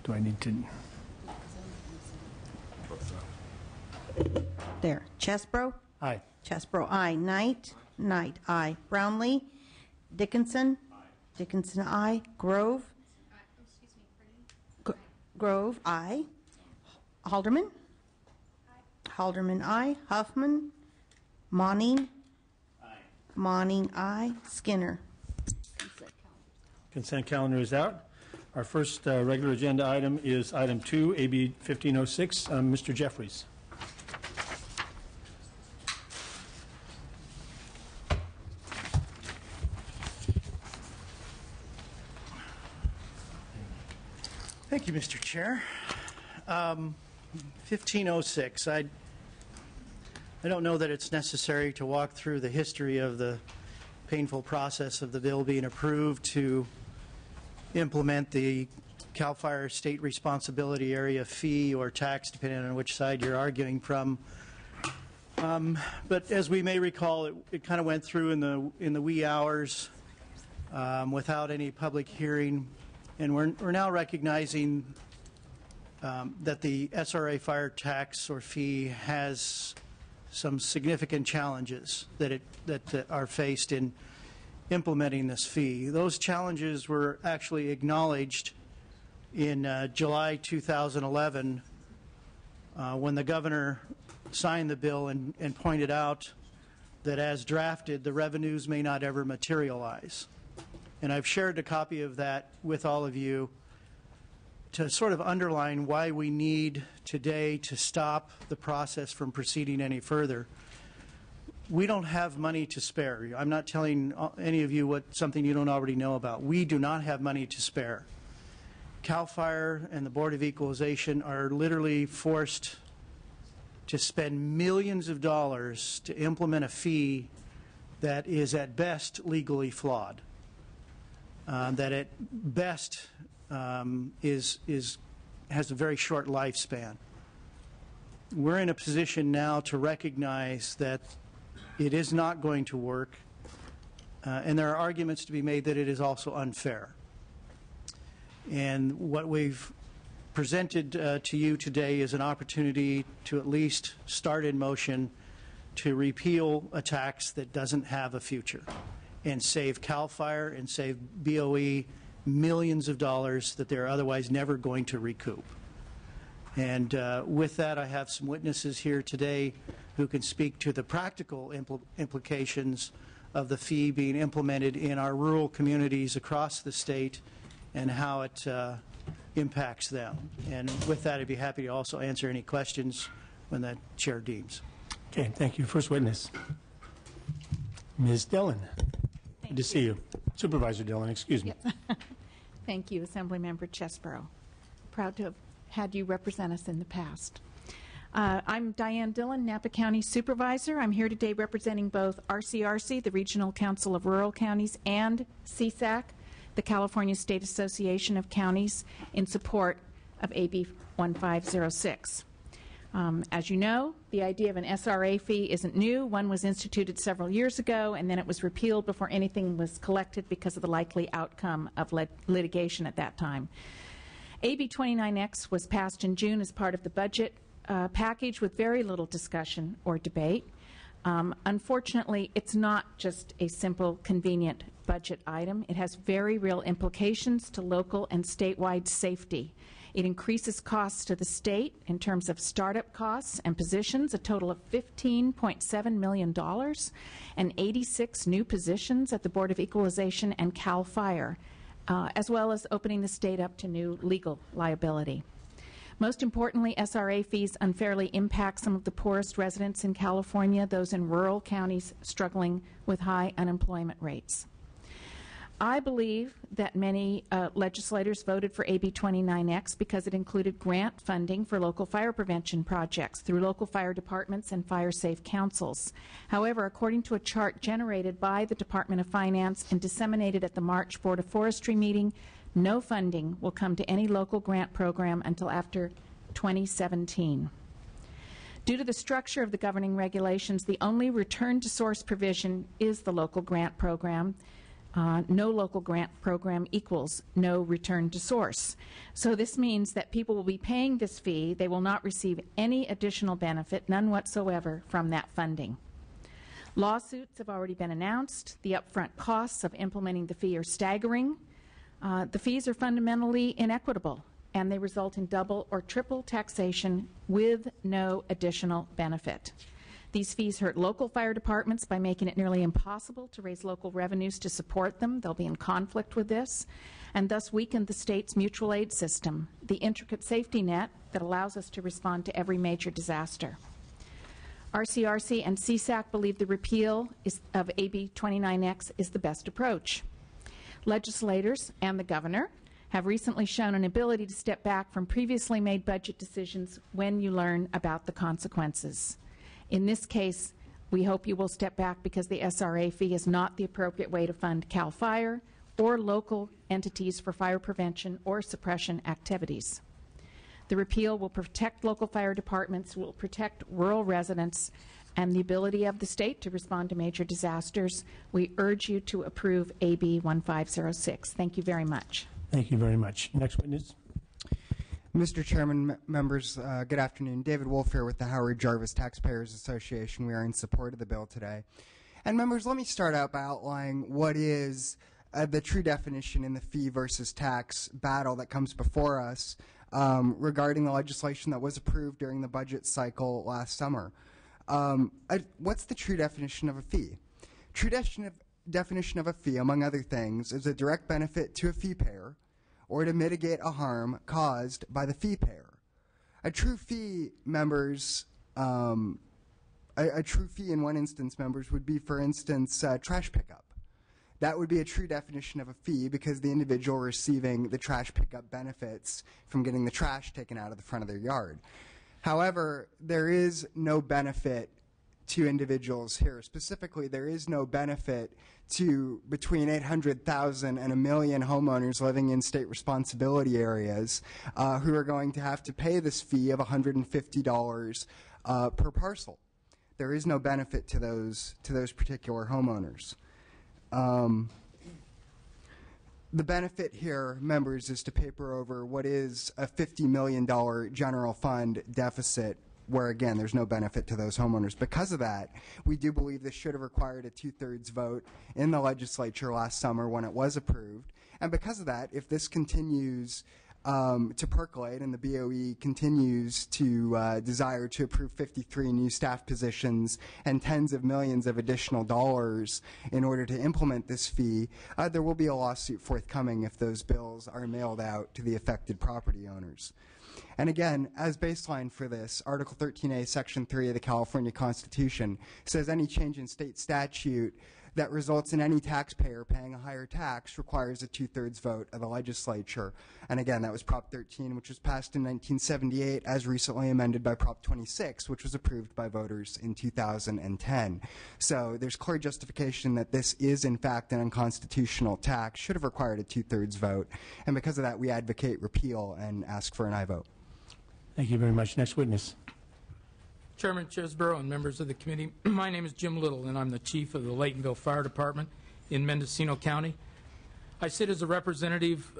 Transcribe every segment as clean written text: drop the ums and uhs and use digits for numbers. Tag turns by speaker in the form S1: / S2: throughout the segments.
S1: Do I need to?
S2: There. Chesbro?
S1: Aye.
S2: Chesbro, aye. Knight? Knight, aye. Brownlee? Dickinson? Dickinson, aye. Grove? Grove, aye. Halderman? Halderman, aye. Huffman? Monning? Monning, aye. Skinner?
S1: Consent calendar is out. Our first regular agenda item is item 2, AB 1506. Mr. Jeffries.
S3: Thank you, Mr. Chair. 1506. I don't know that it's necessary to walk through the history of the painful process of the bill being approved to implement the CAL FIRE state responsibility area fee or tax, depending on which side you're arguing from. But as we may recall, it kind of went through in the wee hours without any public hearing. And we're now recognizing that the SRA fire tax or fee has some significant challenges that are faced in implementing this fee. Those challenges were actually acknowledged in July 2011 when the governor signed the bill and pointed out that as drafted, the revenues may not ever materialize. And I've shared a copy of that with all of you to sort of underline why we need today to stop the process from proceeding any further. We don't have money to spare. I'm not telling any of you something you don't already know about. We do not have money to spare. CAL FIRE and the Board of Equalization are literally forced to spend millions of dollars to implement a fee that is at best legally flawed. That at best has a very short lifespan. We're in a position now to recognize that it is not going to work, and there are arguments to be made that it is also unfair. And what we've presented to you today is an opportunity to at least start in motion to repeal a tax that doesn't have a future, and save CAL FIRE and save BOE millions of dollars that they're otherwise never going to recoup. And with that, I have some witnesses here today who can speak to the practical implications of the fee being implemented in our rural communities across the state and how it impacts them. And with that, I'd be happy to also answer any questions when the chair deems.
S1: Okay, thank you. First witness. Ms. Dillon. Good to see you. Supervisor Dillon, excuse me.
S4: Yes. Thank you, Assemblymember Chesbro. Proud to have had you represent us in the past. I'm Diane Dillon, Napa County Supervisor. I'm here today representing both RCRC, the Regional Council of Rural Counties, and CSAC, the California State Association of Counties, in support of AB 1506. As you know, the idea of an SRA fee isn't new. One was instituted several years ago, and then it was repealed before anything was collected because of the likely outcome of litigation at that time. AB 29X was passed in June as part of the budget package with very little discussion or debate. Unfortunately, it's not just a simple, convenient budget item. It has very real implications to local and statewide safety. It increases costs to the state in terms of startup costs and positions, a total of $15.7 million, and 86 new positions at the Board of Equalization and CAL FIRE, as well as opening the state up to new legal liability. Most importantly, SRA fees unfairly impact some of the poorest residents in California, those in rural counties struggling with high unemployment rates. I believe that many legislators voted for AB 29X because it included grant funding for local fire prevention projects through local fire departments and fire safe councils. However, according to a chart generated by the Department of Finance and disseminated at the March Board of Forestry meeting, no funding will come to any local grant program until after 2017. Due to the structure of the governing regulations, the only return to source provision is the local grant program. No local grant program equals no return to source. So this means that people will be paying this fee. They will not receive any additional benefit, none whatsoever, from that funding. Lawsuits have already been announced. The upfront costs of implementing the fee are staggering. The fees are fundamentally inequitable, and they result in double or triple taxation with no additional benefit. These fees hurt local fire departments by making it nearly impossible to raise local revenues to support them. They'll be in conflict with this, and thus weaken the state's mutual aid system, the intricate safety net that allows us to respond to every major disaster. RCRC and CSAC believe the repeal of AB 29X is the best approach. Legislators and the governor have recently shown an ability to step back from previously made budget decisions when you learn about the consequences. In this case, we hope you will step back because the SRA fee is not the appropriate way to fund CAL FIRE or local entities for fire prevention or suppression activities. The repeal will protect local fire departments, will protect rural residents, and the ability of the state to respond to major disasters. We urge you to approve AB 1506. Thank you very much.
S1: Thank you very much. Next witness.
S5: Mr. Chairman, members, good afternoon. David Wolf here with the Howard Jarvis Taxpayers Association. We are in support of the bill today. And members, let me start out by outlining what is the true definition in the fee versus tax battle that comes before us regarding the legislation that was approved during the budget cycle last summer. What's the true definition of a fee? True definition of a fee, among other things, is a direct benefit to a fee payer or to mitigate a harm caused by the fee payer. A true fee, members, a true fee in one instance, members, would be, for instance, trash pickup. That would be a true definition of a fee because the individual receiving the trash pickup benefits from getting the trash taken out of the front of their yard. However, there is no benefit to individuals here. Specifically, there is no benefit to between 800,000 and 1 million homeowners living in state responsibility areas who are going to have to pay this fee of $150 per parcel. There is no benefit to those particular homeowners. The benefit here, members, is to paper over what is a $50 million general fund deficit where, again, there's no benefit to those homeowners. Because of that, we do believe this should have required a 2/3 vote in the legislature last summer when it was approved. And because of that, if this continues to percolate and the BOE continues to desire to approve 53 new staff positions and tens of millions of additional dollars in order to implement this fee, there will be a lawsuit forthcoming if those bills are mailed out to the affected property owners. And again, as baseline for this, Article 13A, Section 3 of the California Constitution says any change in state statute that results in any taxpayer paying a higher tax requires a 2/3 vote of the legislature. And again, that was Prop 13, which was passed in 1978, as recently amended by Prop 26, which was approved by voters in 2010. So there's clear justification that this is, in fact, an unconstitutional tax, should have required a 2/3 vote. And because of that, we advocate repeal and ask for an aye vote.
S1: Thank you very much. Next witness.
S6: Chairman Chesborough and members of the committee, my name is Jim Little, and I'm the chief of the Laytonville Fire Department in Mendocino County. I sit as a representative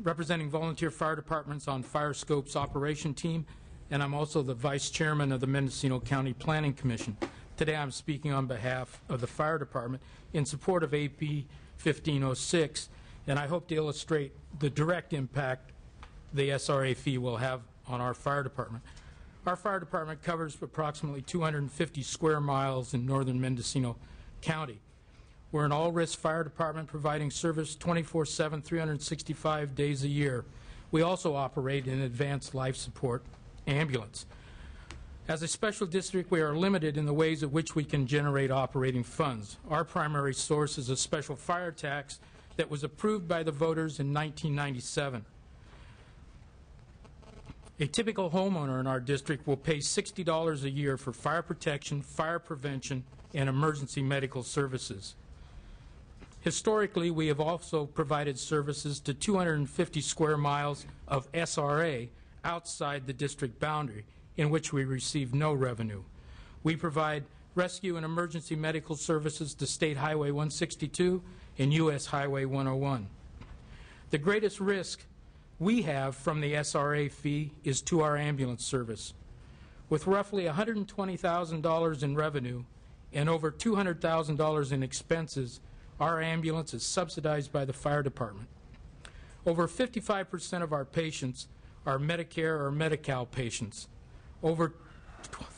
S6: representing volunteer fire departments on FireScope's operation team, and I'm also the vice chairman of the Mendocino County Planning Commission. Today I'm speaking on behalf of the fire department in support of AB 1506, and I hope to illustrate the direct impact the SRA fee will have on our fire department. Our fire department covers approximately 250 square miles in northern Mendocino County. We're an all-risk fire department providing service 24/7, 365 days a year. We also operate an advanced life support ambulance. As a special district, we are limited in the ways in which we can generate operating funds. Our primary source is a special fire tax that was approved by the voters in 1997. A typical homeowner in our district will pay $60 a year for fire protection, fire prevention, and emergency medical services. Historically, we have also provided services to 250 square miles of SRA outside the district boundary, in which we receive no revenue. We provide rescue and emergency medical services to State Highway 162 and U.S. Highway 101. The greatest risk we have from the SRA fee is to our ambulance service. With roughly $120,000 in revenue and over $200,000 in expenses, our ambulance is subsidized by the fire department. Over 55% of our patients are Medicare or Medi-Cal patients. Over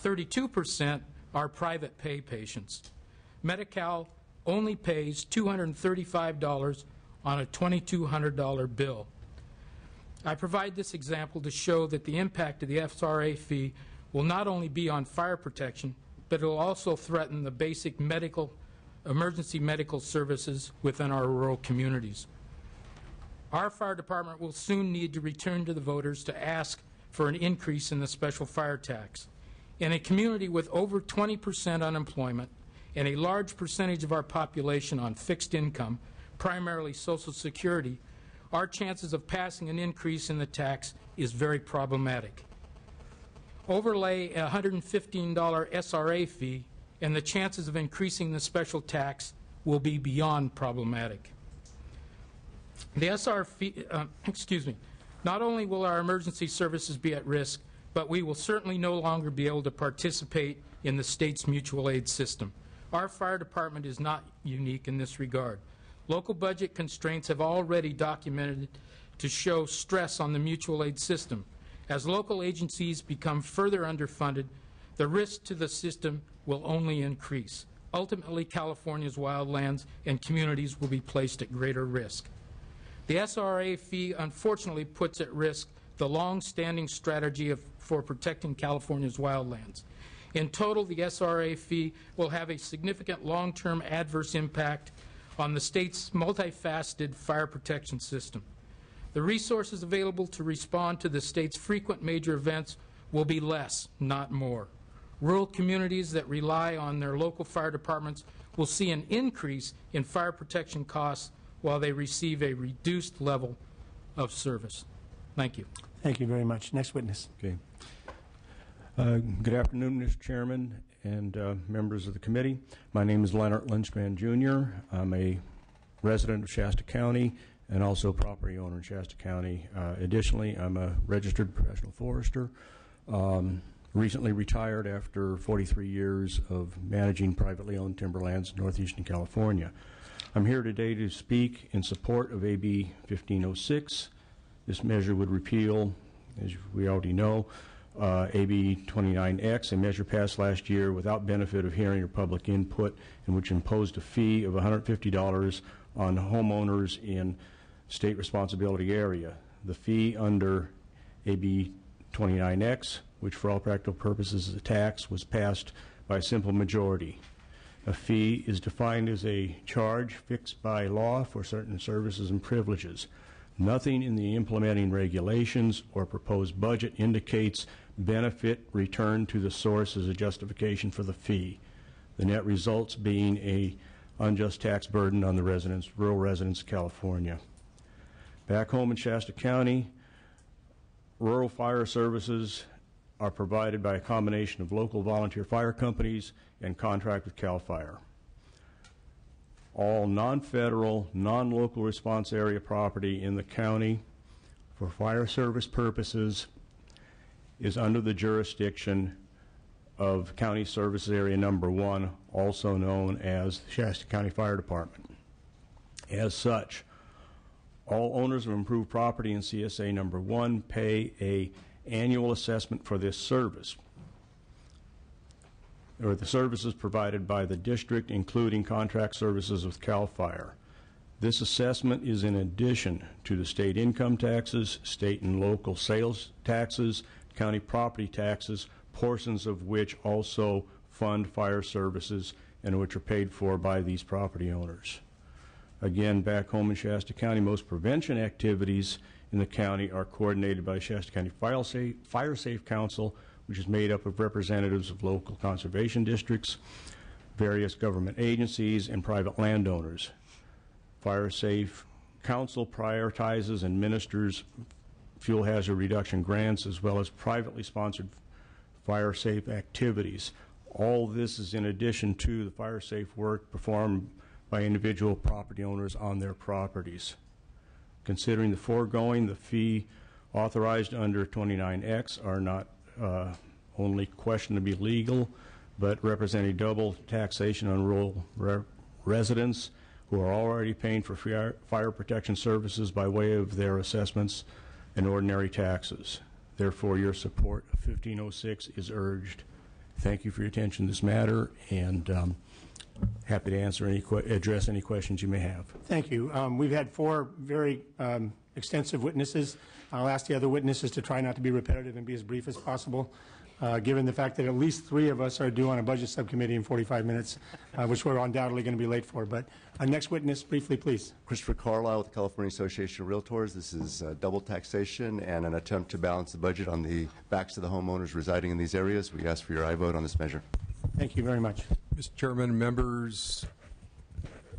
S6: 32% are private pay patients. Medi-Cal only pays $235 on a $2,200 bill. I provide this example to show that the impact of the SRA fee will not only be on fire protection, but it will also threaten the basic emergency medical services within our rural communities. Our fire department will soon need to return to the voters to ask for an increase in the special fire tax. In a community with over 20% unemployment and a large percentage of our population on fixed income, primarily Social Security, our chances of passing an increase in the tax is very problematic. Overlay a $115 SRA fee, and the chances of increasing the special tax will be beyond problematic. The SR fee, not only will our emergency services be at risk, but we will certainly no longer be able to participate in the state's mutual aid system. Our fire department is not unique in this regard. Local budget constraints have already documented to show stress on the mutual aid system. As local agencies become further underfunded, the risk to the system will only increase. Ultimately, California's wildlands and communities will be placed at greater risk. The SRA fee unfortunately puts at risk the long-standing strategy for protecting California's wildlands. In total, the SRA fee will have a significant long-term adverse impact on the state's multifaceted fire protection system. The resources available to respond to the state's frequent major events will be less, not more. Rural communities that rely on their local fire departments will see an increase in fire protection costs while they receive a reduced level of service. Thank you.
S1: Thank you very much. Next witness.
S7: Okay. Good afternoon, Mr. Chairman and members of the committee. My name is Leonard Lynchman, Jr. I'm a resident of Shasta County and also property owner in Shasta County. Additionally, I'm a registered professional forester. Recently retired after 43 years of managing privately owned timberlands in northeastern California. I'm here today to speak in support of AB 1506. This measure would repeal, as we already know, AB 29X, a measure passed last year without benefit of hearing or public input, and which imposed a fee of $150 on homeowners in state responsibility area. The fee under AB 29X, which for all practical purposes is a tax, was passed by a simple majority. A fee is defined as a charge fixed by law for certain services and privileges. Nothing in the implementing regulations or proposed budget indicates benefit returned to the source as a justification for the fee. The net results being a unjust tax burden on the residents, rural residents of California. Back home in Shasta County, rural fire services are provided by a combination of local volunteer fire companies and contract with CAL FIRE. All non-federal, non-local response area property in the county for fire service purposes is under the jurisdiction of County Services Area Number 1, also known as the Shasta County Fire Department. As such, all owners of improved property in CSA Number 1 pay an annual assessment for this service, or the services provided by the district, including contract services with CAL FIRE. This assessment is in addition to the state income taxes, state and local sales taxes, county property taxes, portions of which also fund fire services and which are paid for by these property owners. Again, back home in Shasta County, most prevention activities in the county are coordinated by Shasta County Fire Safe Council, which is made up of representatives of local conservation districts, various government agencies, and private landowners. Fire Safe Council prioritizes and administers fuel hazard reduction grants as well as privately sponsored fire safe activities. All this is in addition to the fire safe work performed by individual property owners on their properties. Considering the foregoing, the fee authorized under 29X are not only questioned to be legal, but represent a double taxation on rural residents who are already paying for fire protection services by way of their assessments and ordinary taxes. Therefore, your support of 1506 is urged. Thank you for your attention to this matter, and happy to answer address any questions you may have.
S1: Thank you. We've had 4 very extensive witnesses. I'll ask the other witnesses to try not to be repetitive and be as brief as possible, given the fact that at least 3 of us are due on a budget subcommittee in 45 minutes, which we're undoubtedly going to be late for. But next witness, briefly, please.
S8: Christopher Carlisle with the California Association of Realtors. This is double taxation and an attempt to balance the budget on the backs of the homeowners residing in these areas. We ask for your aye vote on this measure.
S1: Thank you very much.
S9: Mr. Chairman, members,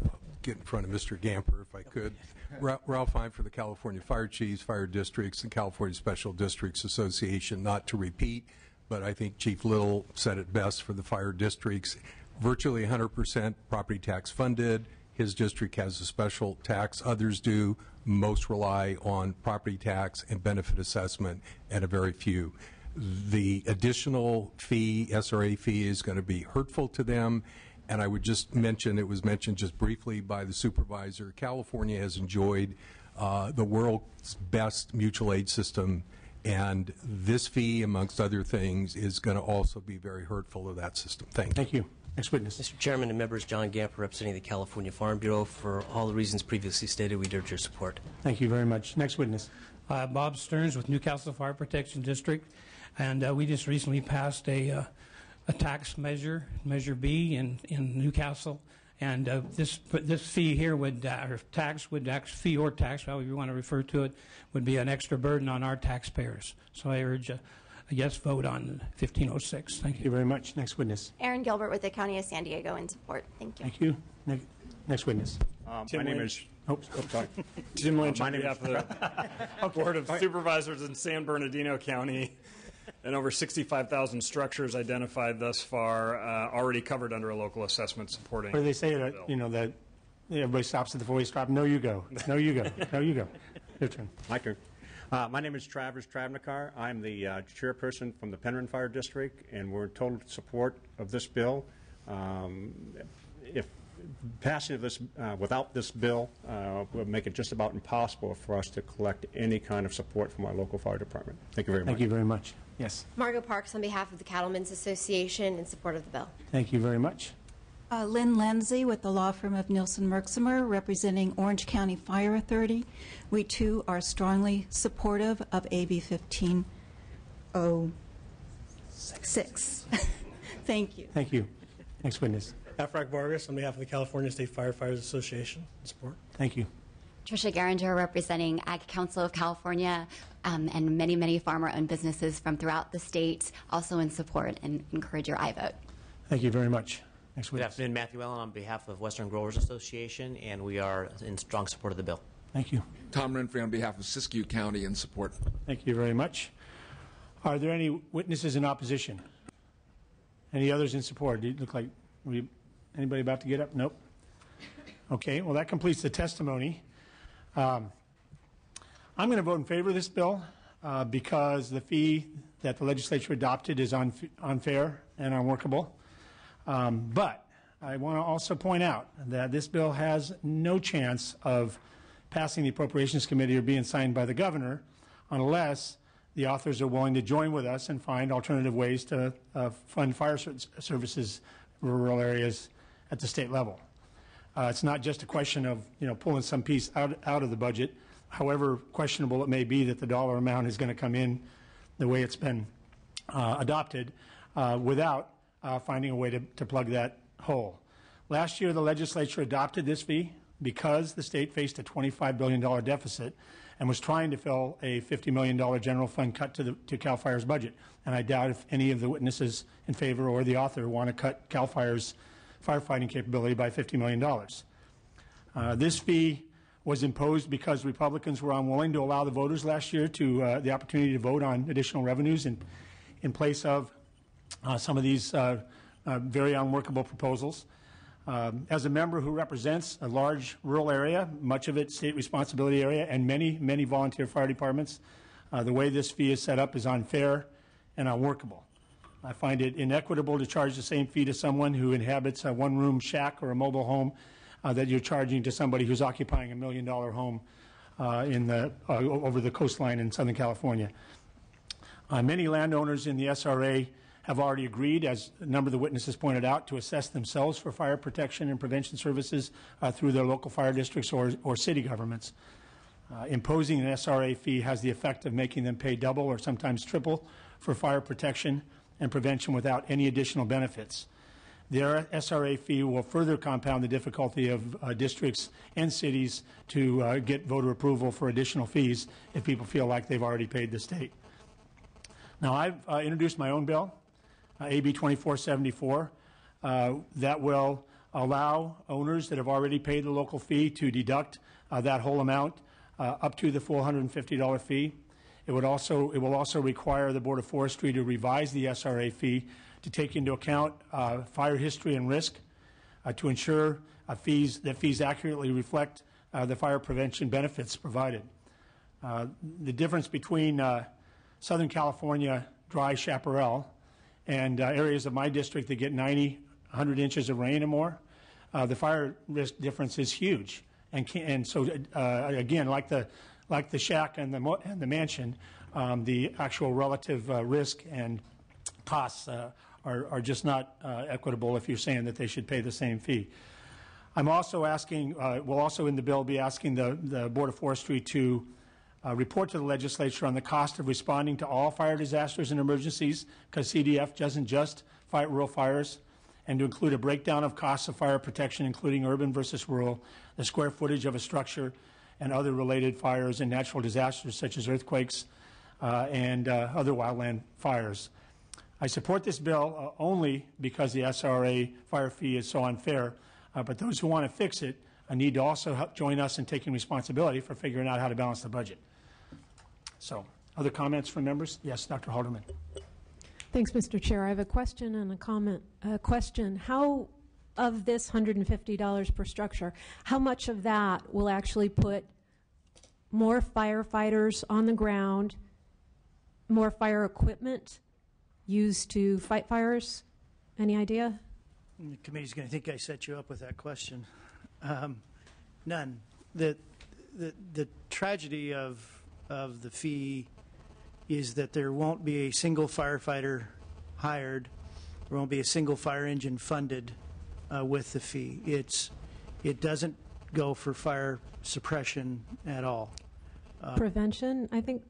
S9: I'll get in front of Mr. Gamper if I could. Ralph Hine for the California Fire Chiefs, Fire Districts, and California Special Districts Association. Not to repeat, but I think Chief Little said it best for the fire districts. Virtually 100% property tax funded. His district has a special tax. Others do. Most rely on property tax and benefit assessment, and a very few. The additional fee, SRA fee, is going to be hurtful to them. And I would just mention, it was mentioned just briefly by the supervisor, California has enjoyed the world's best mutual aid system, and this fee, amongst other things, is going to also be very hurtful to that system. Thank you.
S1: Thank you. Next witness.
S10: Mr. Chairman and members, John Gamper representing the California Farm Bureau. For all the reasons previously stated, we urge your support.
S1: Thank you very much. Next witness.
S11: Bob Stearns with Newcastle Fire Protection District, and we just recently passed a tax measure, Measure B, in Newcastle, and this fee here would, or tax would, fee or tax, however you want to refer to it, would be an extra burden on our taxpayers. So I urge a yes vote on 1506. Thank you.
S1: Thank you very much. Next witness.
S12: Aaron Gilbert with the County of San Diego in support. Thank you.
S1: Thank you. Next witness.
S13: My name is
S1: sorry.
S13: Tim Lynch on behalf of the Board of Supervisors in San Bernardino County, and over 65,000 structures identified thus far, already covered under a local assessment supporting.
S1: What do they say? That everybody stops at the four-way stop. No, you go. No, you go. No, you go. Your turn.
S13: My turn. My name is Travis Travnikar. I'm the chairperson from the Penryn Fire District, and we're in total support of this bill. If passing of this without this bill would make it just about impossible for us to collect any kind of support from our local fire department. Thank you very much.
S1: Thank you very much. Yes.
S12: Margot Parks on behalf of the Cattlemen's Association in support of the bill.
S1: Thank you very much.
S14: Lynn Lindsay with the law firm of Nielsen Merksimer, representing Orange County Fire Authority. We too are strongly supportive of AB 1506. Thank you.
S1: Thank you. Next witness.
S15: Afrak Vargas on behalf of the California State Firefighters Association. Support.
S1: Thank you.
S16: Tricia Garinger representing Ag Council of California and many, many farmer-owned businesses from throughout the state, also in support, and encourage your aye vote.
S1: Thank you very much. Next
S10: Good
S1: witness.
S10: afternoon, Matthew Allen on behalf of Western Growers Association, and we are in strong support of the bill.
S1: Thank you.
S17: Tom Renfrey on behalf of Siskiyou County in support.
S1: Thank you very much. Are there any witnesses in opposition? Any others in support? It look like anybody about to get up? Nope. Okay, well, that completes the testimony. I'm going to vote in favor of this bill because the fee that the legislature adopted is unfair and unworkable. But I want to also point out that this bill has no chance of passing the Appropriations Committee or being signed by the governor unless the authors are willing to join with us and find alternative ways to fund fire services in rural areas at the state level. It's not just a question of pulling some piece out of the budget, however questionable it may be that the dollar amount is going to come in the way it's been adopted without finding a way to plug that hole. Last year, the legislature adopted this fee because the state faced a $25 billion deficit and was trying to fill a $50 million general fund cut to CAL FIRE's budget. And I doubt if any of the witnesses in favor or the author want to cut CAL FIRE's firefighting capability by $50 million. This fee was imposed because Republicans were unwilling to allow the voters last year to the opportunity to vote on additional revenues in place of some of these very unworkable proposals. As a member who represents a large rural area, much of it state responsibility area, and many, many volunteer fire departments, the way this fee is set up is unfair and unworkable. I find it inequitable to charge the same fee to someone who inhabits a one-room shack or a mobile home that you're charging to somebody who's occupying $1 million home over the coastline in Southern California. Many landowners in the SRA have already agreed, as a number of the witnesses pointed out, to assess themselves for fire protection and prevention services through their local fire districts or city governments. Imposing an SRA fee has the effect of making them pay double or sometimes triple for fire protection and prevention without any additional benefits. Their SRA fee will further compound the difficulty of districts and cities to get voter approval for additional fees if people feel like they've already paid the state. Now, I've introduced my own bill, AB 2474, that will allow owners that have already paid the local fee to deduct that whole amount up to the full $150 fee. It will also require the Board of Forestry to revise the SRA fee to take into account fire history and risk, to ensure that fees accurately reflect the fire prevention benefits provided. The difference between Southern California dry chaparral and areas of my district that get 90, 100 inches of rain or more, the fire risk difference is huge. And so, again, like the shack and the mansion, the actual relative risk and costs are just not equitable if you're saying that they should pay the same fee. I'm also asking, we'll also in the bill be asking the Board of Forestry to report to the legislature on the cost of responding to all fire disasters and emergencies, because CDF doesn't just fight rural fires, and to include a breakdown of costs of fire protection, including urban versus rural, the square footage of a structure, and other related fires and natural disasters such as earthquakes and other wildland fires. I support this bill only because the SRA fire fee is so unfair, but those who want to fix it need to also help join us in taking responsibility for figuring out how to balance the budget. So, other comments from members? Yes, Dr. Halderman.
S18: Thanks, Mr. Chair. I have a question and a comment. Question, how, of this $150 per structure, how much of that will actually put more firefighters on the ground, more fire equipment used to fight fires? Any idea?
S3: The committee's going to think I set you up with that question. None. The tragedy of the fee is that there won't be a single firefighter hired. There won't be a single fire engine funded with the fee. It doesn't go for fire suppression at all.
S18: Prevention, I think,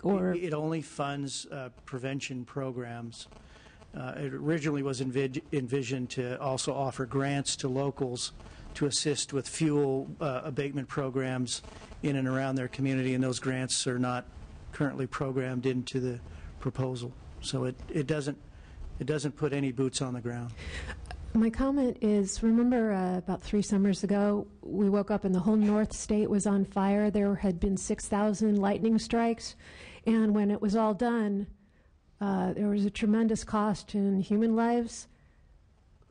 S18: or
S3: it only funds prevention programs. It originally was envisioned to also offer grants to locals to assist with fuel abatement programs in and around their community, and those grants are not currently programmed into the proposal. So it doesn't put any boots on the ground.
S18: My comment is, remember about 3 summers ago, we woke up and the whole North State was on fire. There had been 6,000 lightning strikes, and when it was all done, there was a tremendous cost in human lives,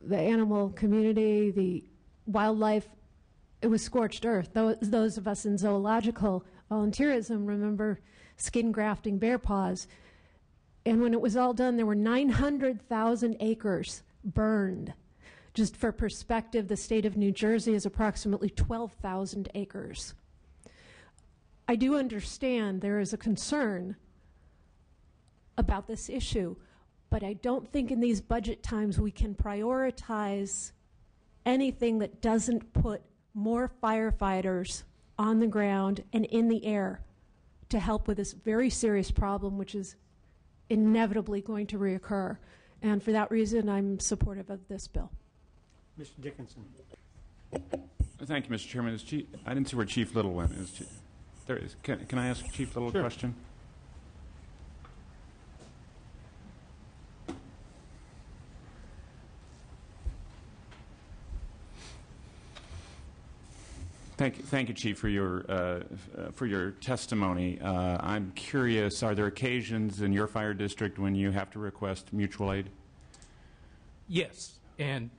S18: the animal community, the wildlife. It was scorched earth. Those of us in zoological volunteerism remember skin grafting bear paws. And when it was all done, there were 900,000 acres burned. Just for perspective, the state of New Jersey is approximately 12,000 acres. I do understand there is a concern about this issue, but I don't think in these budget times we can prioritize anything that doesn't put more firefighters on the ground and in the air to help with this very serious problem, which is inevitably going to reoccur. And for that reason, I'm supportive of this bill.
S1: Mr. Dickinson.
S19: Thank you, Mr. Chairman. I didn't see where Chief Little went. There it is. Can I ask Chief Little a question? Thank you, Chief, for your testimony. I'm curious, are there occasions in your fire district when you have to request mutual aid?
S6: Yes, and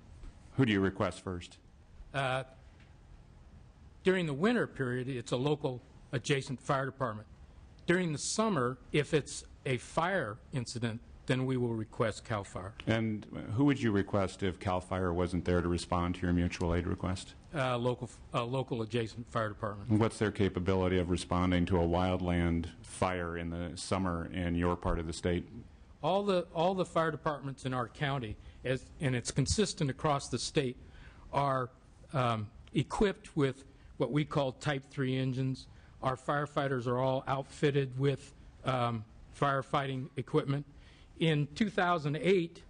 S19: Who do you request first?
S6: During the winter period, it's a local adjacent fire department. During the summer, if it's a fire incident, then we will request CAL FIRE.
S19: And who would you request if CAL FIRE wasn't there to respond to your mutual aid request?
S6: Local adjacent fire department.
S19: What's their capability of responding to a wildland fire in the summer in your part of the state?
S6: All the fire departments in our county, and it's consistent across the state, are equipped with what we call Type 3 engines. Our firefighters are all outfitted with firefighting equipment. In 2008,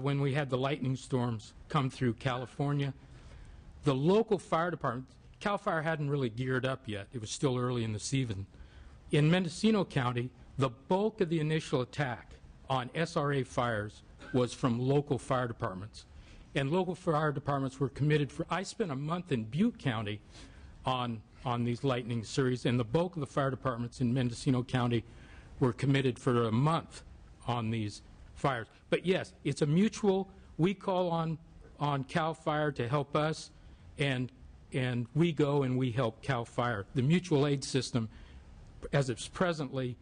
S6: when we had the lightning storms come through California, the local fire department, CAL FIRE hadn't really geared up yet. It was still early in the season. In Mendocino County, the bulk of the initial attack on SRA fires was from local fire departments. And local fire departments were committed for, I spent a month in Butte County on these lightning series, and the bulk of the fire departments in Mendocino County were committed for a month on these fires. But yes, it's a mutual. We call on CAL FIRE to help us, and we go and we help CAL FIRE. The mutual aid system, as it's presently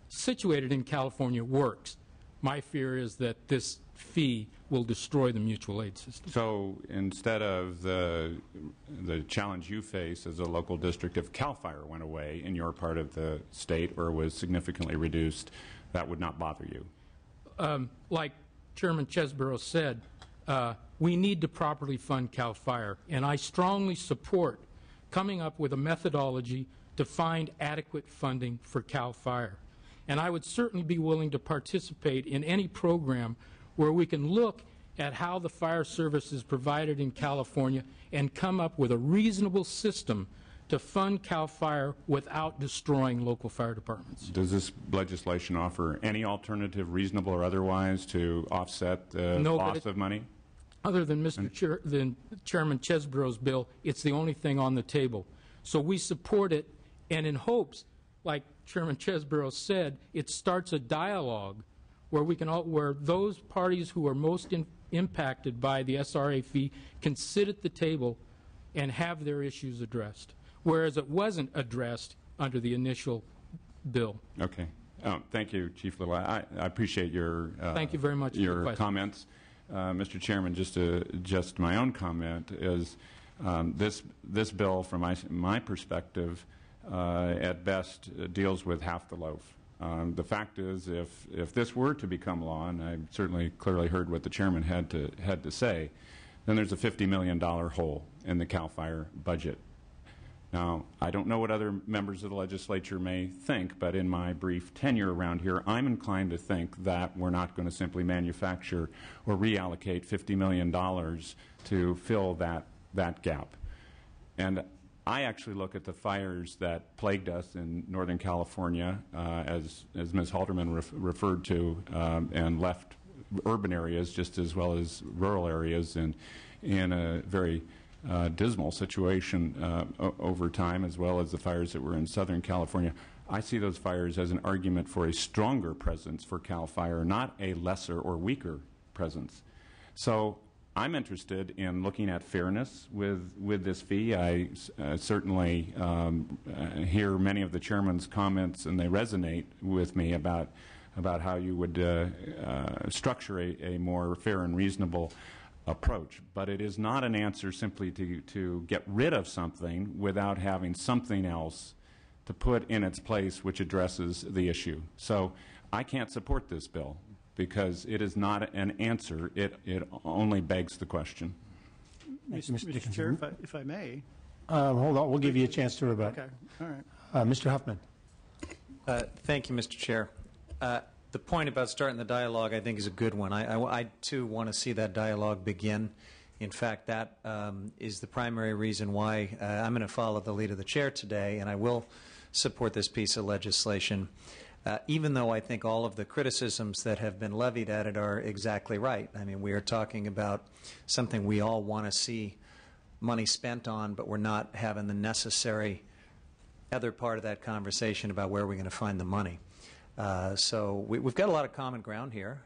S6: situated in California, works. My fear is that this fee will destroy the mutual aid system.
S19: So instead of the challenge you face as a local district, if CAL FIRE went away in your part of the state or was significantly reduced, that would not bother you?
S6: Like Chairman Chesborough said, we need to properly fund CAL FIRE, and I strongly support coming up with a methodology to find adequate funding for CAL FIRE. And I would certainly be willing to participate in any program where we can look at how the fire service is provided in California and come up with a reasonable system to fund CAL FIRE without destroying local fire departments.
S19: Does this legislation offer any alternative, reasonable or otherwise, to offset the loss of money?
S6: Other than than Chairman Chesborough's bill, it's the only thing on the table. So we support it, and in hopes, like Chairman Chesborough said, it starts a dialogue where we can where those parties who are most impacted by the SRA fee can sit at the table and have their issues addressed, whereas it wasn't addressed under the initial bill.
S19: Okay. Thank you, Chief Little. I appreciate your
S6: thank you very much
S19: your
S6: for the
S19: comments. Mr. Chairman, just my own comment is this bill, from my perspective, at best deals with half the loaf. The fact is, if this were to become law, and I certainly clearly heard what the chairman had to say, then there's a $50 million hole in the CAL FIRE budget. Now, I don't know what other members of the legislature may think, but in my brief tenure around here, I'm inclined to think that we're not going to simply manufacture or reallocate $50 million to fill that gap. And I actually look at the fires that plagued us in Northern California, as Ms. Halderman referred to, and left urban areas just as well as rural areas in a very dismal situation over time, as well as the fires that were in Southern California. I see those fires as an argument for a stronger presence for CAL FIRE, not a lesser or weaker presence. So I'm interested in looking at fairness with this fee. I certainly hear many of the chairman's comments, and they resonate with me about how you would structure a more fair and reasonable approach. But it is not an answer simply to get rid of something without having something else to put in its place which addresses the issue. So I can't support this bill, because it is not an answer. It only begs the question.
S3: Mr. Chair, if I may.
S1: Hold on. We'll give you a chance to rebut.
S3: Okay. All right.
S1: Mr. Huffman.
S20: Thank you, Mr. Chair. The point about starting the dialogue, I think, is a good one. I too, want to see that dialogue begin. In fact, that is the primary reason why I'm going to follow the lead of the chair today, and I will support this piece of legislation. Even though I think all of the criticisms that have been levied at it are exactly right. I mean, we are talking about something we all want to see money spent on, but we're not having the necessary other part of that conversation about where we're going to find the money. So we've got a lot of common ground here.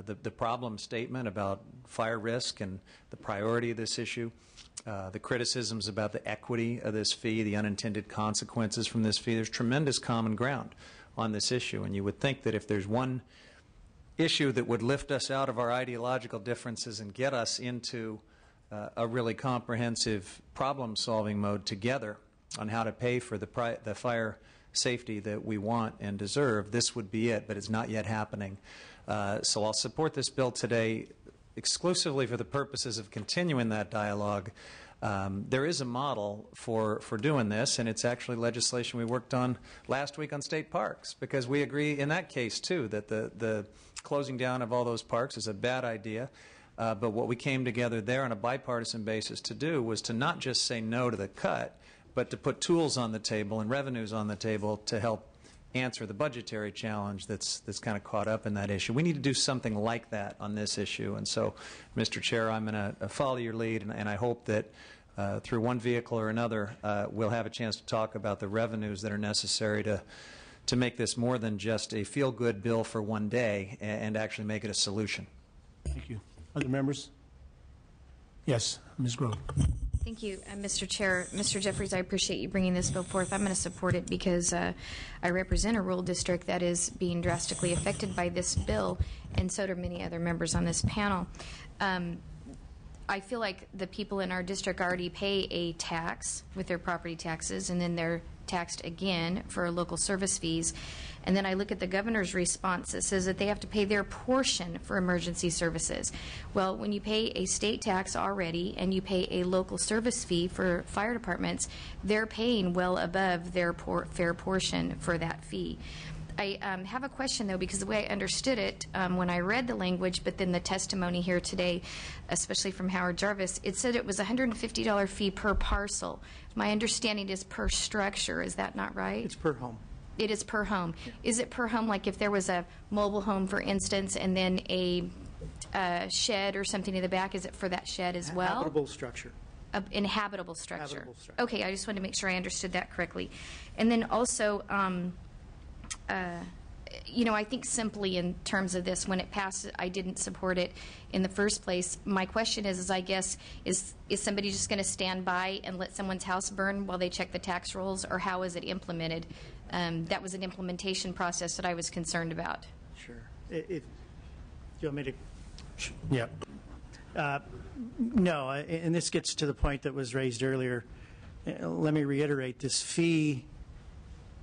S20: The problem statement about fire risk and the priority of this issue, the criticisms about the equity of this fee, the unintended consequences from this fee, there's tremendous common ground on this issue. And you would think that if there's one issue that would lift us out of our ideological differences and get us into a really comprehensive problem-solving mode together on how to pay for the fire safety that we want and deserve, this would be it, but it's not yet happening. So I'll support this bill today exclusively for the purposes of continuing that dialogue. There is a model for doing this, and it's actually legislation we worked on last week on state parks, because we agree in that case, too, that the closing down of all those parks is a bad idea. But what we came together there on a bipartisan basis to do was to not just say no to the cut, but to put tools on the table and revenues on the table to help answer the budgetary challenge that's kind of caught up in that issue. We need to do something like that on this issue. And so, Mr. Chair, I'm going to follow your lead, and I hope that through one vehicle or another, we'll have a chance to talk about the revenues that are necessary to make this more than just a feel-good bill for one day and actually make it a solution.
S1: Thank you. Other members? Yes, Ms. Grove.
S21: Thank you, Mr. Chair. Mr. Jeffries, I appreciate you bringing this bill forth. I'm going to support it because I represent a rural district that is being drastically affected by this bill, and so do many other members on this panel. I feel like the people in our district already pay a tax with their property taxes, and then they're taxed again for local service fees. And then I look at the governor's response that says that they have to pay their portion for emergency services. Well, when you pay a state tax already and you pay a local service fee for fire departments, they're paying well above their fair portion for that fee. I have a question, though, because the way I understood it when I read the language, but then the testimony here today, especially from Howard Jarvis, it said it was a $150 fee per parcel. My understanding is per structure. Is that not right?
S3: It's per home.
S21: It is per home. Yeah. Is it per home, like if there was a mobile home, for instance, and then a shed or something in the back, is it for that shed as well?
S3: Habitable structure.
S21: Inhabitable structure.
S3: Habitable structure.
S21: Okay, I just wanted to make sure I understood that correctly. And then also, you know, I think simply in terms of this, when it passed, I didn't support it in the first place. My question is I guess, is somebody just going to stand by and let someone's house burn while they check the tax rolls, or how is it implemented? That was an implementation process that I was concerned about.
S3: Sure. Do you want me to?
S1: Yeah.
S3: No, and this gets to the point that was raised earlier. Let me reiterate, this fee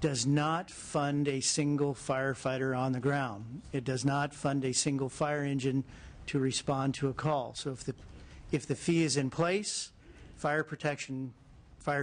S3: does not fund a single firefighter on the ground. It does not fund a single fire engine to respond to a call. So if the fee is in place, fire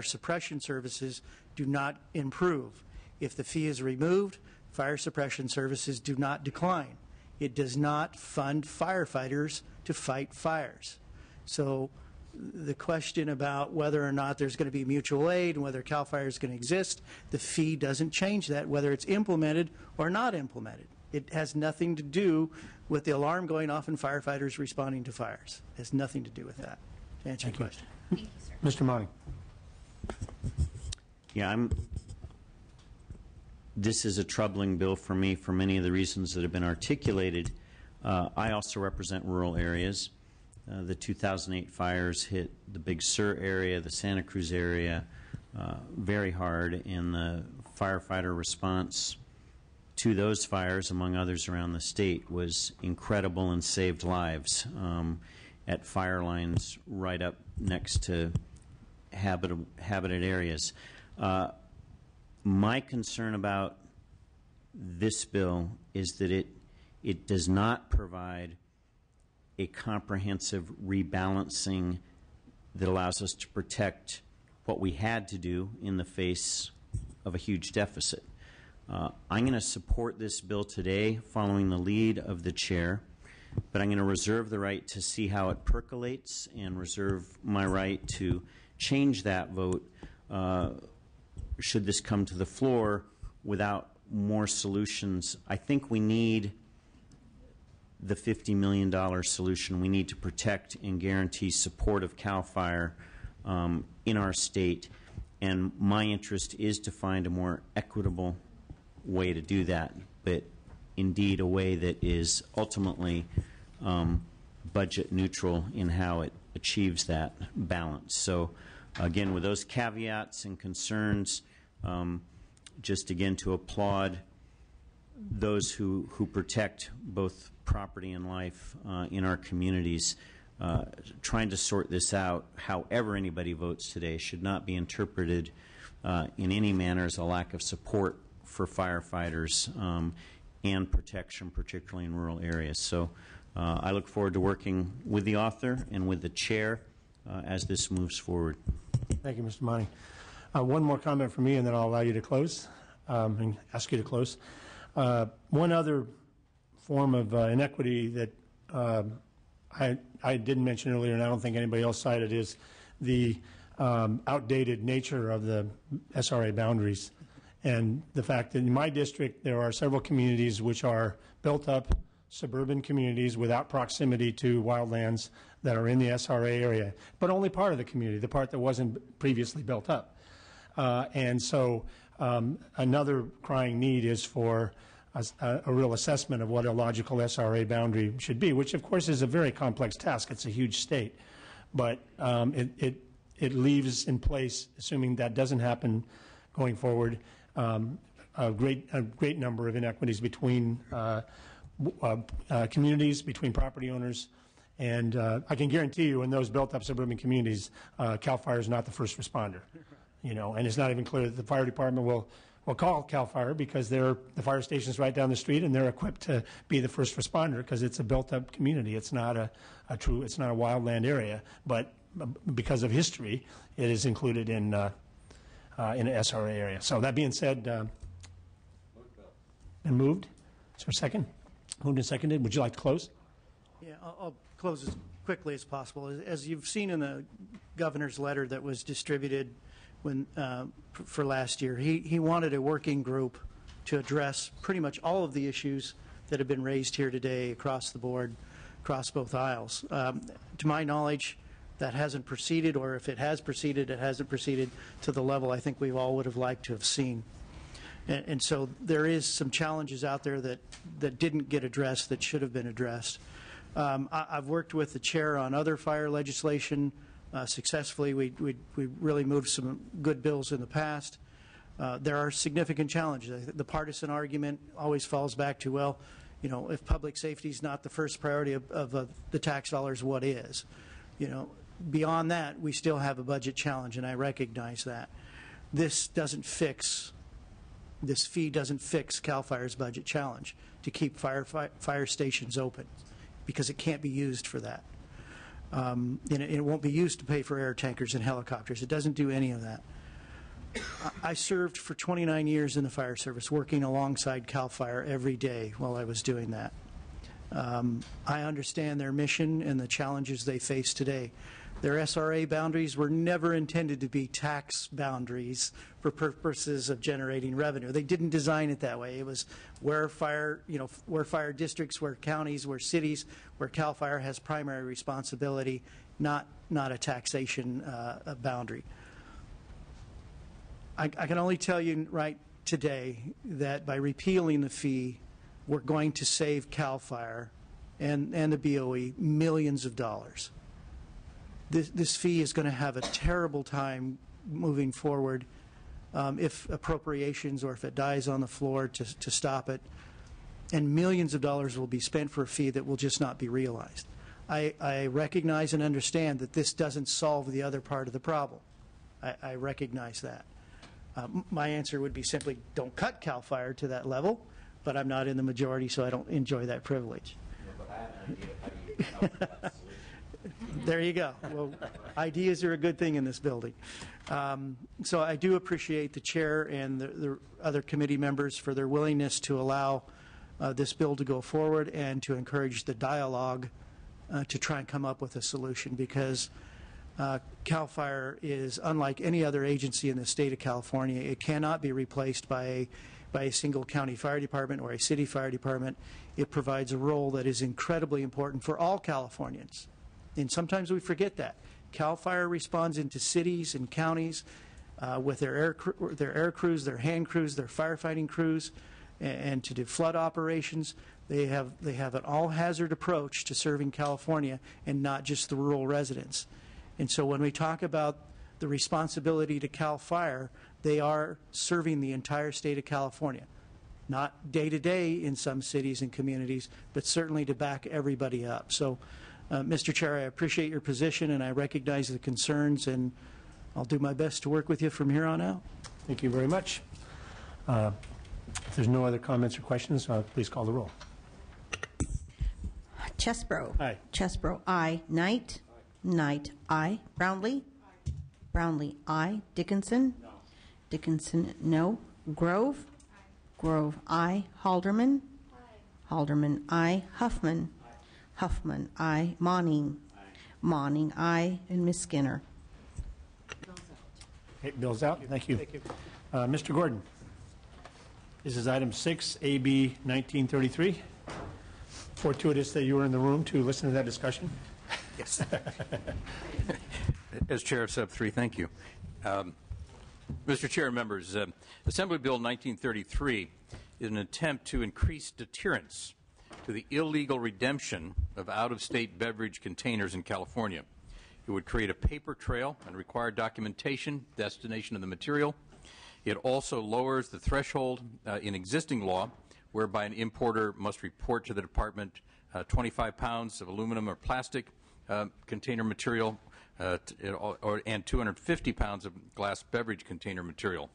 S3: suppression services do not improve. If the fee is removed, fire suppression services do not decline. It does not fund firefighters to fight fires. So the question about whether or not there's going to be mutual aid and whether CAL FIRE is going to exist, the fee doesn't change that, whether it's implemented or not implemented. It has nothing to do with the alarm going off and firefighters responding to fires. It has nothing to do with that, to answer your question.
S21: Thank you, sir.
S1: Mr. Monty.
S22: Yeah, this is a troubling bill for me for many of the reasons that have been articulated. I also represent rural areas. The 2008 fires hit the Big Sur area, the Santa Cruz area, very hard, and the firefighter response to those fires, among others around the state, was incredible and saved lives at fire lines right up next to habited areas. My concern about this bill is that it does not provide a comprehensive rebalancing that allows us to protect what we had to do in the face of a huge deficit. I'm going to support this bill today following the lead of the chair, but I'm going to reserve the right to see how it percolates and reserve my right to change that vote should this come to the floor without more solutions. I think we need the $50 million solution. We need to protect and guarantee support of CAL FIRE in our state, and my interest is to find a more equitable way to do that. But indeed a way that is ultimately budget neutral in how it achieves that balance. So again, with those caveats and concerns, just again to applaud those who protect both property and life in our communities. Trying to sort this out, however anybody votes today, should not be interpreted in any manner as a lack of support for firefighters and protection, particularly in rural areas. So I look forward to working with the author and with the chair as this moves forward.
S1: Thank you, Mr. Monty. One more comment from me, and then I'll allow you to close and ask you to close. One other form of inequity that I didn't mention earlier, and I don't think anybody else cited, is the outdated nature of the SRA boundaries, and the fact that in my district there are several communities which are built-up suburban communities without proximity to wildlands that are in the SRA area, but only part of the community, the part that wasn't previously built up. And so another crying need is for a real assessment of what a logical SRA boundary should be, which of course is a very complex task. It's a huge state, but it leaves in place, assuming that doesn't happen going forward, a great number of inequities between communities, between property owners, and I can guarantee you in those built-up suburban communities, CAL FIRE is not the first responder, and it's not even clear that the fire department will call CAL FIRE because the fire station's right down the street and they're equipped to be the first responder because it's a built-up community. It's not it's not a wildland area, but because of history, it is included in an SRA area. So that being said, and moved. Is there a second? Moved and seconded. Would you like to close?
S3: Yeah, I'll close as quickly as possible. As you've seen in the governor's letter that was distributed for last year, he wanted a working group to address pretty much all of the issues that have been raised here today across the board, across both aisles. To my knowledge, that hasn't proceeded, or if it has proceeded, it hasn't proceeded to the level I think we all would have liked to have seen. And so there is some challenges out there that didn't get addressed that should have been addressed. I've worked with the chair on other fire legislation successfully. We really moved some good bills in the past. There are significant challenges. The partisan argument always falls back to, well, if public safety is not the first priority of the tax dollars, what is? Beyond that, we still have a budget challenge, and I recognize that. This fee doesn't fix CAL FIRE's budget challenge to keep fire stations open, because it can't be used for that. And it won't be used to pay for air tankers and helicopters. It doesn't do any of that. I served for 29 years in the fire service, working alongside CAL FIRE every day while I was doing that. I understand their mission and the challenges they face today. Their SRA boundaries were never intended to be tax boundaries for purposes of generating revenue. They didn't design it that way. It was where fire districts, where counties, where cities, where CAL FIRE has primary responsibility, not a taxation boundary. I can only tell you right today that by repealing the fee, we're going to save CAL FIRE and the BOE millions of dollars. This fee is going to have a terrible time moving forward if appropriations or if it dies on the floor to stop it, and millions of dollars will be spent for a fee that will just not be realized. I recognize and understand that this doesn't solve the other part of the problem. I recognize that. My answer would be simply don't cut CAL FIRE to that level, but I'm not in the majority, so I don't enjoy that privilege. There you go. Well, ideas are a good thing in this building. So I do appreciate the chair and the other committee members for their willingness to allow this bill to go forward and to encourage the dialogue to try and come up with a solution, because CAL FIRE is unlike any other agency in the state of California. It cannot be replaced by a single county fire department or a city fire department. It provides a role that is incredibly important for all Californians. And sometimes we forget that. CAL FIRE responds into cities and counties with their air crews, their hand crews, their firefighting crews, and to do flood operations. They have an all-hazard approach to serving California and not just the rural residents. And so when we talk about the responsibility to CAL FIRE, they are serving the entire state of California. Not day-to-day in some cities and communities, but certainly to back everybody up. So, Mr. Chair, I appreciate your position, and I recognize the concerns, and I'll do my best to work with you from here on out.
S1: Thank you very much. If there's no other comments or questions, please call the roll.
S2: Chesbro.
S1: Aye.
S2: Chesbro, aye. Knight. Knight, aye. Brownlee. Brownlee, aye. Dickinson. No. Dickinson, no. Grove. Grove, aye. Halderman. Halderman, aye. Huffman. Huffman, aye. Monning. Monning, aye. And Ms. Skinner.
S1: Okay, bill's out. Thank you.
S3: Thank you.
S1: Mr. Gordon, this is item 6, AB 1933. Fortuitous that you were in the room to listen to that discussion.
S4: Yes. As Chair of Sub 3, thank you. Mr. Chair and members, Assembly Bill 1933 is an attempt to increase deterrence to the illegal redemption of out-of-state beverage containers in California. It would create a paper trail and require documentation, destination of the material. It also lowers the threshold in existing law whereby an importer must report to the department 25 pounds of aluminum or plastic container material and 250 pounds of glass beverage container material.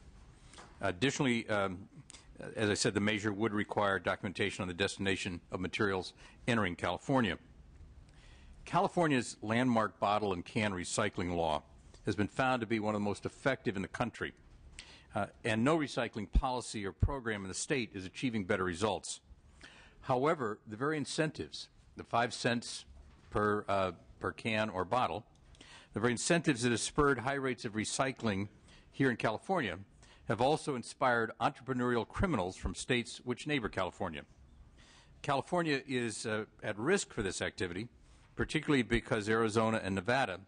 S4: Additionally, as I said, the measure would require documentation on the destination of materials entering California. California's landmark bottle and can recycling law has been found to be one of the most effective in the country. And no recycling policy or program in the state is achieving better results. However, the very incentives, the 5 cents per can or bottle, the very incentives that have spurred high rates of recycling here in California have also inspired entrepreneurial criminals from states which neighbor California. California is at risk for this activity, particularly because Arizona and Nevada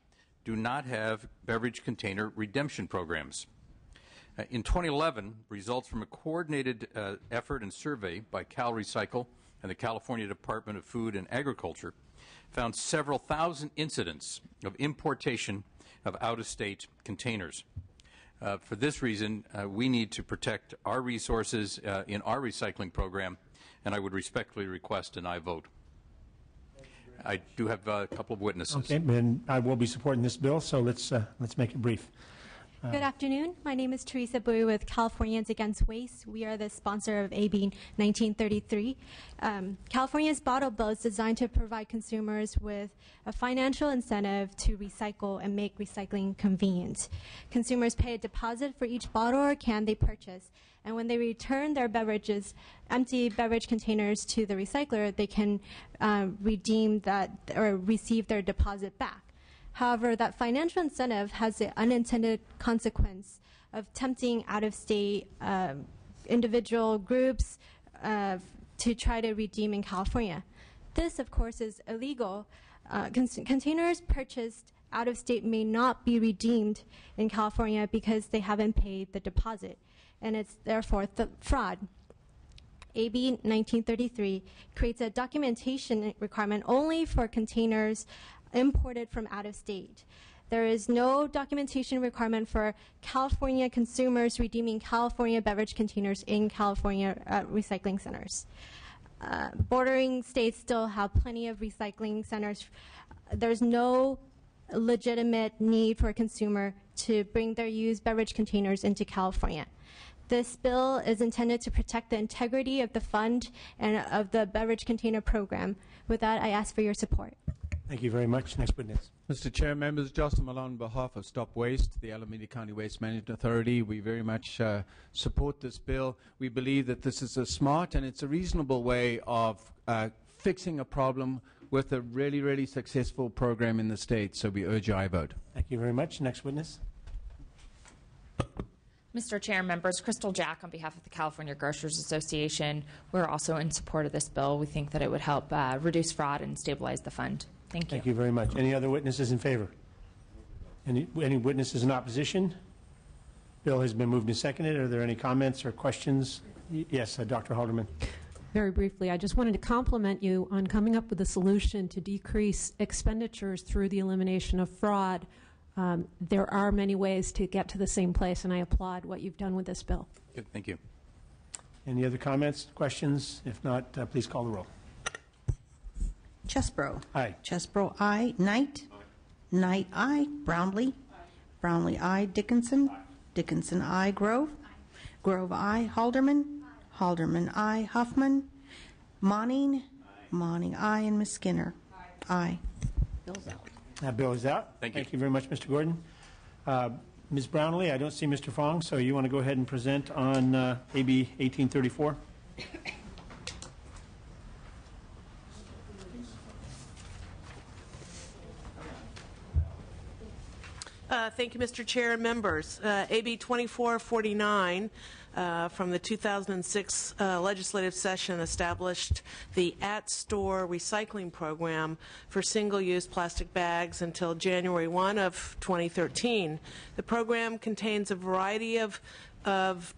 S4: do not have beverage container redemption programs. In 2011, results from a coordinated effort and survey by CalRecycle and the California Department of Food and Agriculture found several thousand incidents of importation of out-of-state containers. For this reason, we need to protect our resources in our recycling program, and I would respectfully request an aye vote. I do have a couple of witnesses.
S1: Okay, and I will be supporting this bill, so let's make it brief.
S23: Good afternoon. My name is Teresa Bui with Californians Against Waste. We are the sponsor of AB 1933. California's bottle bill is designed to provide consumers with a financial incentive to recycle and make recycling convenient. Consumers pay a deposit for each bottle or can they purchase, and when they return their beverages, empty beverage containers to the recycler, they can redeem that or receive their deposit back. However, that financial incentive has the unintended consequence of tempting out-of-state individual groups to try to redeem in California. This, of course, is illegal. Containers purchased out-of-state may not be redeemed in California because they haven't paid the deposit, and it's therefore fraud. AB 1933 creates a documentation requirement only for containers imported from out of state. There is no documentation requirement for California consumers redeeming California beverage containers in California recycling centers. Bordering states still have plenty of recycling centers. There's no legitimate need for a consumer to bring their used beverage containers into California. This bill is intended to protect the integrity of the fund and of the beverage container program. With that, I ask for your support.
S1: Thank you very much. Next witness.
S24: Mr. Chair, members, Justin Malone on behalf of Stop Waste, the Alameda County Waste Management Authority. We very much support this bill. We believe that this is a smart and it's a reasonable way of fixing a problem with a really, really successful program in the state. So we urge your aye vote.
S1: Thank you very much. Next witness.
S25: Mr. Chair, members, Crystal Jack on behalf of the California Grocers Association. We're also in support of this bill. We think that it would help reduce fraud and stabilize the fund. Thank you.
S1: Thank you very much. Any other witnesses in favor? Any witnesses in opposition? bill has been moved and seconded. Are there any comments or questions? Yes, Dr. Halderman.
S18: Very briefly, I just wanted to compliment you on coming up with a solution to decrease expenditures through the elimination of fraud. There are many ways to get to the same place, and I applaud what you've done with this bill.
S4: Good, thank you.
S1: Any other comments, questions? If not, please call the roll.
S2: Chesbro.
S1: Aye.
S2: Chesbro, aye. Knight. Knight, aye. Brownlee. Brownlee, aye. Dickinson. Dickinson, aye. Grove. Grove, aye. Halderman. Halderman, aye. Huffman. Monning. Monning, aye. And Ms. Skinner. Aye. Bill's out.
S1: That bill is out.
S4: Thank you.
S1: Thank you very much, Mr. Gordon. Ms. Brownlee, I don't see Mr. Fong, so you want to go ahead and present on AB 1834?
S5: Thank you, Mr. Chair and members. AB 2449 from the 2006 legislative session established the at-store recycling program for single-use plastic bags until January 1 of 2013. The program contains a variety of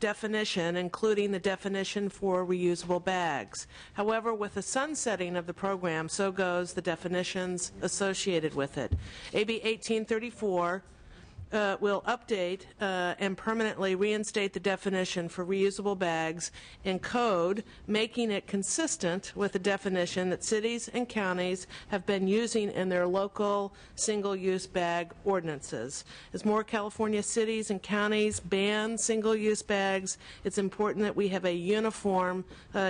S5: definition, including the definition for reusable bags. However, with the sunsetting of the program, so goes the definitions associated with it. AB 1834 will update and permanently reinstate the definition for reusable bags in code, making it consistent with the definition that cities and counties have been using in their local single-use bag ordinances. As more California cities and counties ban single-use bags, it's important that we have a uniform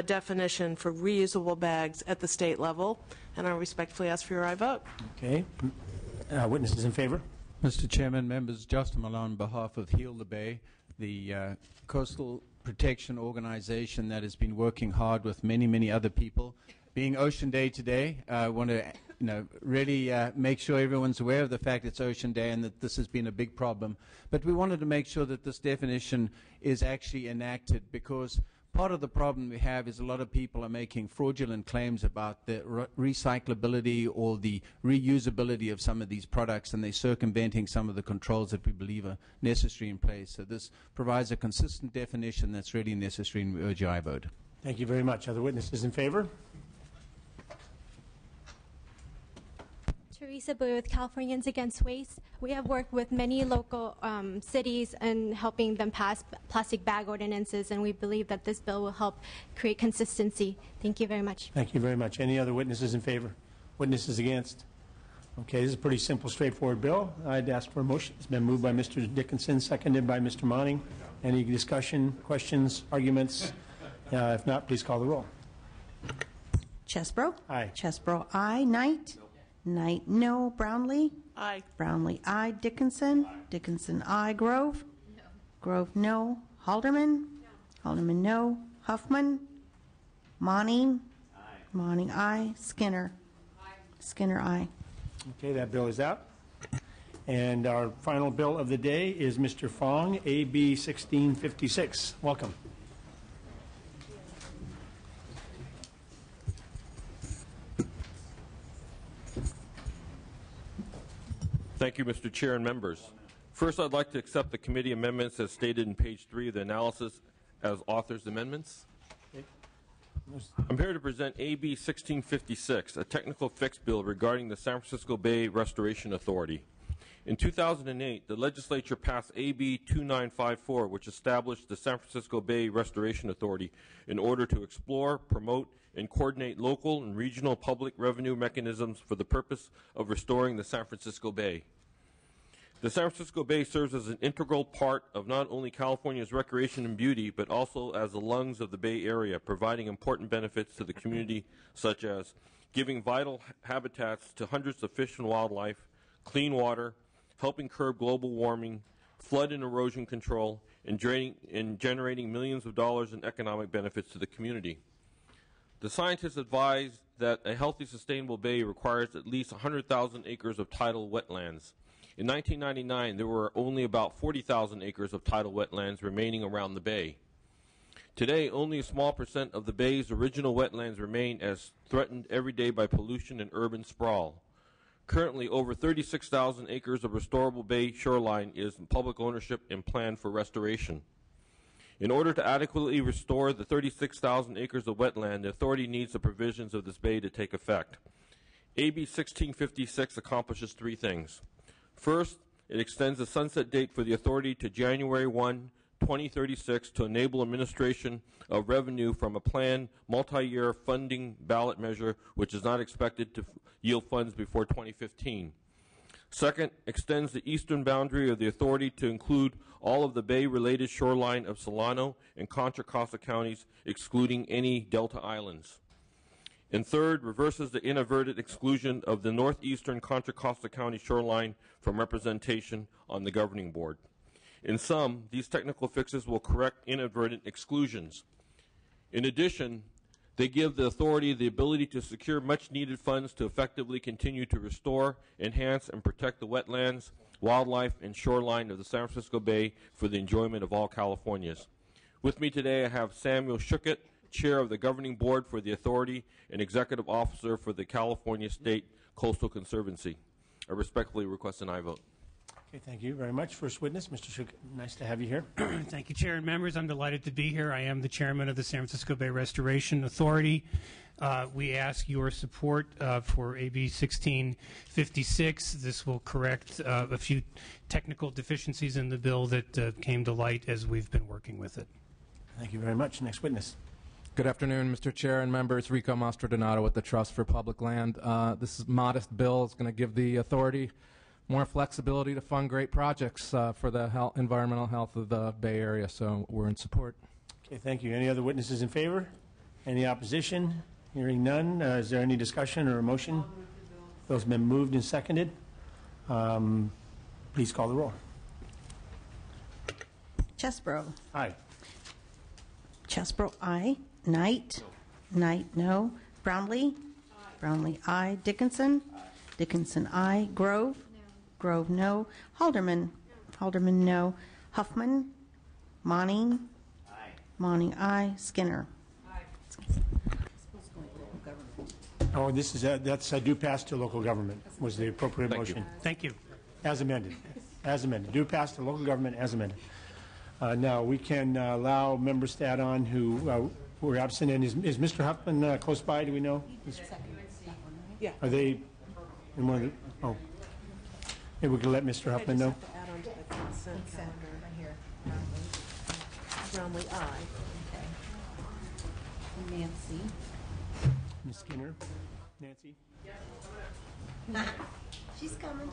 S5: definition for reusable bags at the state level, and I respectfully ask for your aye vote.
S1: Okay. Witnesses in favor?
S24: Mr. Chairman, members, Justin Malone on behalf of Heal the Bay, the coastal protection organization that has been working hard with many, many other people. Being Ocean Day today, I want to really make sure everyone's aware of the fact it's Ocean Day and that this has been a big problem. But we wanted to make sure that this definition is actually enacted, because part of the problem we have is a lot of people are making fraudulent claims about the recyclability or the reusability of some of these products, and they're circumventing some of the controls that we believe are necessary in place. So this provides a consistent definition that's really necessary, and we urge your aye vote.
S1: Thank you very much. Other witnesses in favor?
S23: Teresa Bowie with Californians Against Waste. We have worked with many local cities in helping them pass plastic bag ordinances, and we believe that this bill will help create consistency. Thank you very much.
S1: Thank you very much. Any other witnesses in favor? Witnesses against? Okay, this is a pretty simple, straightforward bill. I'd ask for a motion. It's been moved by Mr. Dickinson, seconded by Mr. Monning. Any discussion, questions, arguments? If not, please call the roll.
S2: Chesbro.
S1: Aye.
S2: Chesbro, aye. Knight. Knight, no. Brownlee.
S5: Aye.
S2: Brownlee, aye. Dickinson. Dickinson, aye. Grove. Grove, no. Halderman. Halderman, no. Huffman. Monning. Monning, aye. Skinner. Skinner, aye.
S1: Okay, that bill is out. And our final bill of the day is Mr. Fong, AB 1656. Welcome.
S7: Thank you, Mr. Chair and members. First, I'd like to accept the committee amendments as stated in page 3 of the analysis as author's amendments. I'm here to present AB 1656, a technical fix bill regarding the San Francisco Bay Restoration Authority. In 2008, the legislature passed AB 2954, which established the San Francisco Bay Restoration Authority in order to explore, promote, and coordinate local and regional public revenue mechanisms for the purpose of restoring the San Francisco Bay. The San Francisco Bay serves as an integral part of not only California's recreation and beauty, but also as the lungs of the Bay Area, providing important benefits to the community, such as giving vital habitats to hundreds of fish and wildlife, clean water, helping curb global warming, flood and erosion control, and generating millions of dollars in economic benefits to the community. The scientists advise that a healthy, sustainable bay requires at least 100,000 acres of tidal wetlands. In 1999, there were only about 40,000 acres of tidal wetlands remaining around the bay. Today, only a small percent of the bay's original wetlands remain, as threatened every day by pollution and urban sprawl. Currently, over 36,000 acres of restorable bay shoreline is in public ownership and planned for restoration. In order to adequately restore the 36,000 acres of wetland, the authority needs the provisions of this bay to take effect. AB 1656 accomplishes three things. First, it extends the sunset date for the authority to January 1, 2036 to enable administration of revenue from a planned multi-year funding ballot measure which is not expected to yield funds before 2015. Second, extends the eastern boundary of the authority to include all of the bay-related shoreline of Solano and Contra Costa counties, excluding any Delta Islands. And third, reverses the inadvertent exclusion of the northeastern Contra Costa County shoreline from representation on the governing board. In sum, these technical fixes will correct inadvertent exclusions. In addition, they give the authority the ability to secure much-needed funds to effectively continue to restore, enhance, and protect the wetlands, wildlife, and shoreline of the San Francisco Bay for the enjoyment of all Californians. With me today, I have Samuel Schuckett, Chair of the Governing Board for the Authority and Executive Officer for the California State Coastal Conservancy. I respectfully request an aye vote.
S1: Okay, thank you very much. First witness, Mr. Schuckett, nice to have you here.
S8: Thank you, Chair and members. I'm delighted to be here. I am the chairman of the San Francisco Bay Restoration Authority. We ask your support for AB 1656. This will correct a few technical deficiencies in the bill that came to light as we've been working with it.
S1: Thank you very much. Next witness.
S9: Good afternoon, Mr. Chair and members. Rico Mastrodonato with the Trust for Public Land. This modest bill is going to give the authority more flexibility to fund great projects for the environmental health of the Bay Area, so we're in support.
S1: Okay, thank you. Any other witnesses in favor? Any opposition? Hearing none. Is there any discussion or a motion? Those have been moved and seconded. Please call the roll.
S2: Chesbro.
S1: Aye.
S2: Chesbro, aye. Knight. Knight, no. Brownlee. Brownlee, aye. Dickinson. Dickinson, aye. Grove. Grove, no. Halderman. Halderman, no. Huffman. Monning. Monning, aye. Skinner.
S1: Oh, this is that's due pass to local government was the appropriate motion.
S8: Thank you.
S1: As amended. As amended. Due pass to local government as amended. Now we can allow members to add on who were absent. And is Mr. Huffman close by? Do we know?
S5: Yeah.
S1: Are they in one of the? Oh, maybe we can let Mr. Huffman know.
S5: Add on to the consent calendar. Right here. Brownlee, aye.
S2: Okay. Nancy.
S1: Ms. Skinner. Nancy.
S2: She's coming.